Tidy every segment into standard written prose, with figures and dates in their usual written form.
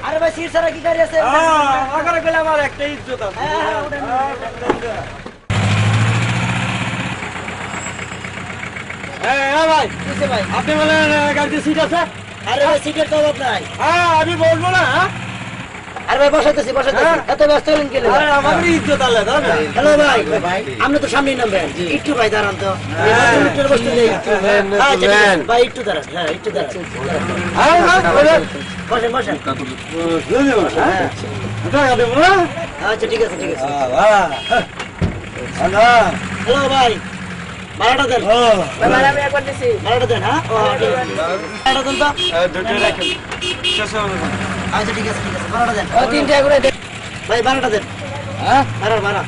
আরে ভাই সিট ছাড়া কি গাড়ি আছে? আগারে গেলে আমার একটা ইজ্জত আছে। ভাই কিসে ভাই? আপনি বলেন গাড়িতে সিট আছে? আরে ভাই সিটের তো অভাব নাই। আমি বলবো না। আরে ভাই বসাইতেছি এত ব্যস্ত হলেন কেন? আমার ইজ্জত আল্লাহ দাদা। হ্যালো ভাই আপনি তো সামনেই নামবেন, একটু ভাই দাঁড়ান তো। বসতে নেই ভাই, একটু দাঁড়ান। হ্যাঁ একটু দাঁড়ান, বসেন বসেন। আচ্ছা ঠিক আছে ঠিক আছে। হ্যালো ভাই, ভাড়াটা দেন। ভাড়া আমি একবার দিছি, ভাড়াটা দেন। হ্যাঁ ভাড়াটা দেন তো। আচ্ছা ঠিক আছে ঠিক আছে, ভাড়াটা দেন। 3 টাকা করে দেন ভাই, ভাড়াটা দেন। হ্যাঁ ভাড়া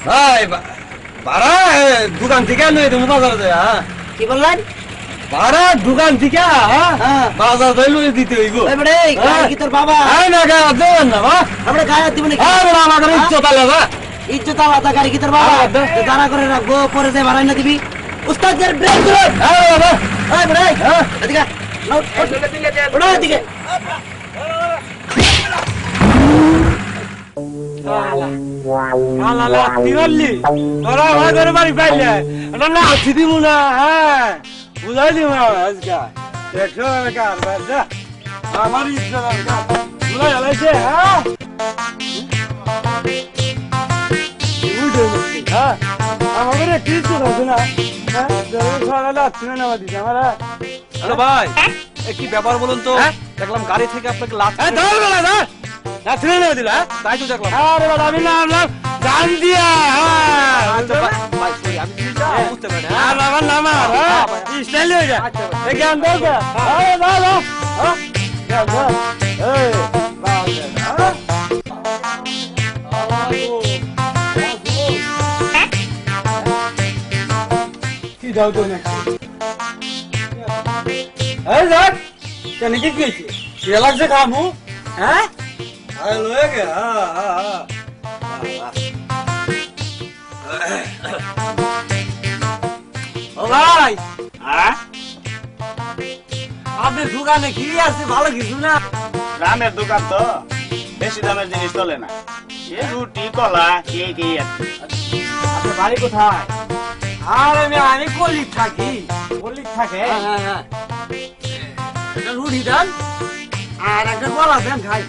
ভাই ভাড়া দোকান থেকে নয় তুমি বাজার যায়। কি বললেন? ভাড়া দোকান থেকে বাজার যাই লই দিতে হইব। গায়ে কি তোর বাবা? না গায়ে দেবেন না বা আমরা গায়ে দিব নাকি? আমাদের ইজ্জত আলাদা, ইজ্জত আলাদা। গাড়ি কি তোর বাবা? দাঁড়া করে রাখবো, পরে যে ভাড়াই না দিবি। উস্তাদের ব্রেক ধরুন। এদিকে এদিকে বুঝাই দিব আজকে আমার ইজ্জত বুঝাই হলাইছে। আমাদের একটু ইজ্জত আছে না? হ্যালো ভাই, কি ব্যাপার বলুন তো? দেখলাম গাড়ি থেকে আপনাকে তাই তো দেখলাম। আমি না গান দিয়া বুঝতে পারি। আমার নামা স্টাইল হয়ে যায় জ্ঞান দরকার। কি দাও তো নাকি কি লাগছে খামু? হ্যাঁ লয়ে গে। ও ভাই, আপনার দোকানে কি আছে ভালো কিছু না? গ্রামের দোকান তো বেশি দামের জিনিস চলে না, এই রুটি কলা কি আপনার বাড়ি কোথায়? আরে আমি কলিগ থাকি। কলিগ থাকে? একটা রুটি দেন আর একটা কলা দেন খাই।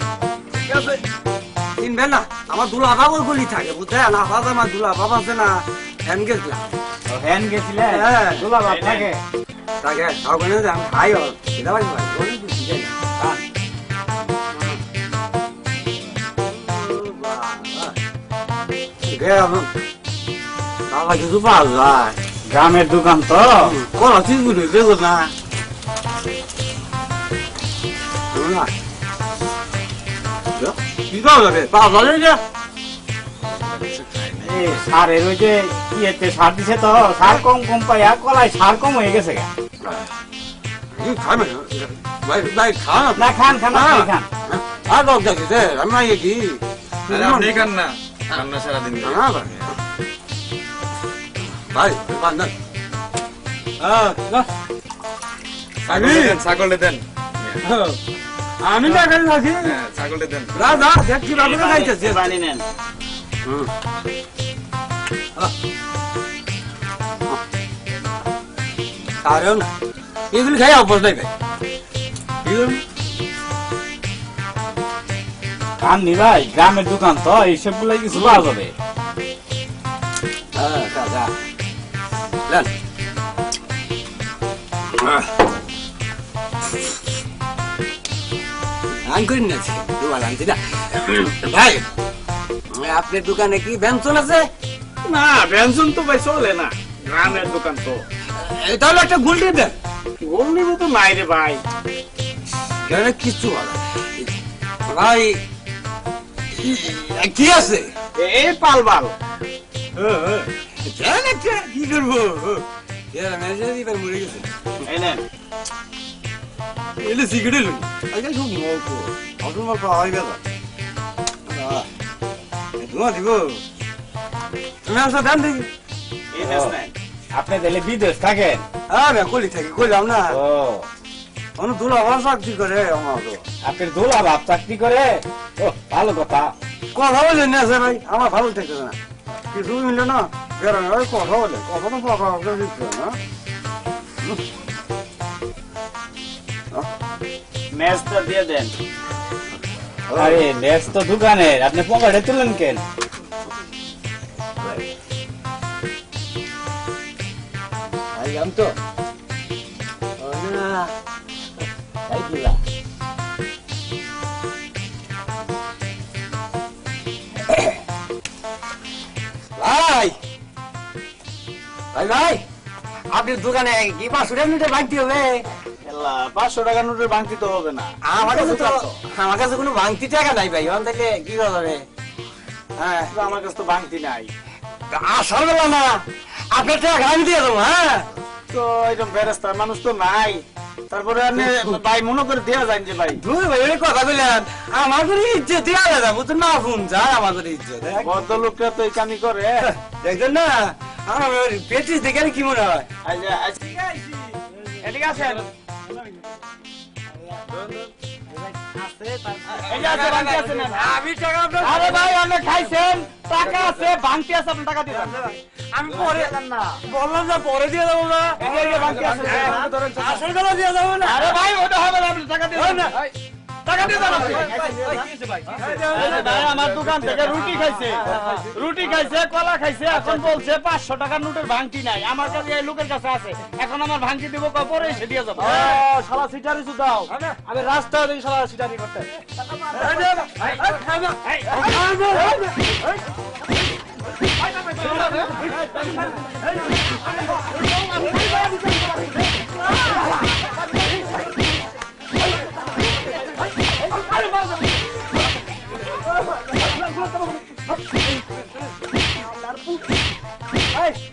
কিনবেন না? আমার দুলা বাবু গলি থাকে বুঝলেন? আমার দুলা বাবা আছে না, হ্যান গেছিলাম। হ্যান গেছিলে? দুলা বাপ থাকে থাকে ওখানে আমি খাই। সেটা ভাই বাবা কিছু পাওয়া যায়? গ্রামের দোকান তো কলা চিজগুলো দেখো না। কি পাওয়া যাবে? পাওয়া যাবে না? সারের ওই যে ইয়েতে সার দিছে তো, সার কম পাইয়া কলাই সার কম হয়ে গেছে। খাবে ভাই খান না খান খান খান। আর লোক দেখেছে আমি কি আপনি খান না, খান না সারাদিন। ভাই ছাগলটা দেন। আমি না খাই থাকি। ছাগলটা দেন। রাজা দেখছি বাবু খাইতেছে। পানি নেন। কারণ এগুলি খাই অভ্যাস নাই ভাই। খাননি ভাই, গ্রামের দোকান তো এইসব গুলাই কিছু পাওয়া যাবে। ভাই আপনার দোকানে কি ব্যঞ্জন আছে? না ব্যঞ্জন তো ভাই চলে না, গ্রামের দোকান তো। তাহলে একটা গুলটি দেন। গোলনি তো নাই রে ভাই। কেন কিছু ভাই কি আছে এই পালবাল কেন কি করবো মরে গেছে এই নেন এলে সিগারেট আজকাল খুব মল্প অটল মল্প হয়ে গেল ধোঁয়া দিব তুমি আসো দাম দেখি এই নেন আপনি তাহলে বিদেশ থাকেন আমি কলি থাকি কইলাম না ও অনু দুলা ভালো চাকরি করে আমার তো আপনি দোলা বাপ চাকরি করে ও ভালো কথা কথা বলে না আছে ভাই আমার ভালো থাকে না কিছু মিলে না বেড়ানো ওই কথা বলে কথা তো কথা দিচ্ছে না ম্যাচটা দিয়ে দেন আরে ম্যাচ তো দোকানের আপনি পকেটে তুলেন কেন আইলাম তো না তাই দিলা ভাই ভাই ভাই আপনি দোকানে কি 500 টাকা ভাঙতে হবে 500 টাকা নোটের ভাঙতি তো হবে না আমার কাছে কোনো ভাঙতি টাকা নাই ভাই ওখান থেকে কি করবে হ্যাঁ আমার কাছে তো ভাঙতি নাই আসার বেলা না আপনার টাকা আমি দিয়ে দেবো হ্যাঁ তো এরকম বেরেস্তার মানুষ তো নাই তারপরে আপনি ভাই মনে করে দেওয়া যায় যে ভাই দুই ভাই ওই কথা বললেন আমাদের ইজ্জত দিয়ে আলাদা বুঝতে না ফোন যায় আমাদের ইজ্জত বদ্ধ লোকরা তো এই কামি করে দেখছেন না আমার পেটিস দেখে কি মনে হয় এদিকে আসেন আমি টাকা আরে ভাই আপনি খাইছেন টাকা আছে ভাঙতি আছে আপনি টাকা দিবেন আমি পরে বললাম না পরে দিয়ে দেবো না ভাঙতি আছে আসল কথা দিয়ে দেবো না আরে ভাই ওটা হবে না আপনি টাকা দিবেন না টাকা দিয়ে দেন আপনি ভাই আমার দোকান থেকে রুটি খাইছে কলা খাইছে এখন বলছে 500 টাকার নোটের ভাঙতি নাই আমার কাছে এই লোকের কাছে আছে এখন আমার ভাঙতি দিব পরে এসে দিয়ে যাবো শালা সিটারি দাও আমি রাস্তায় দেখি শালা সিটারি করতে Hey!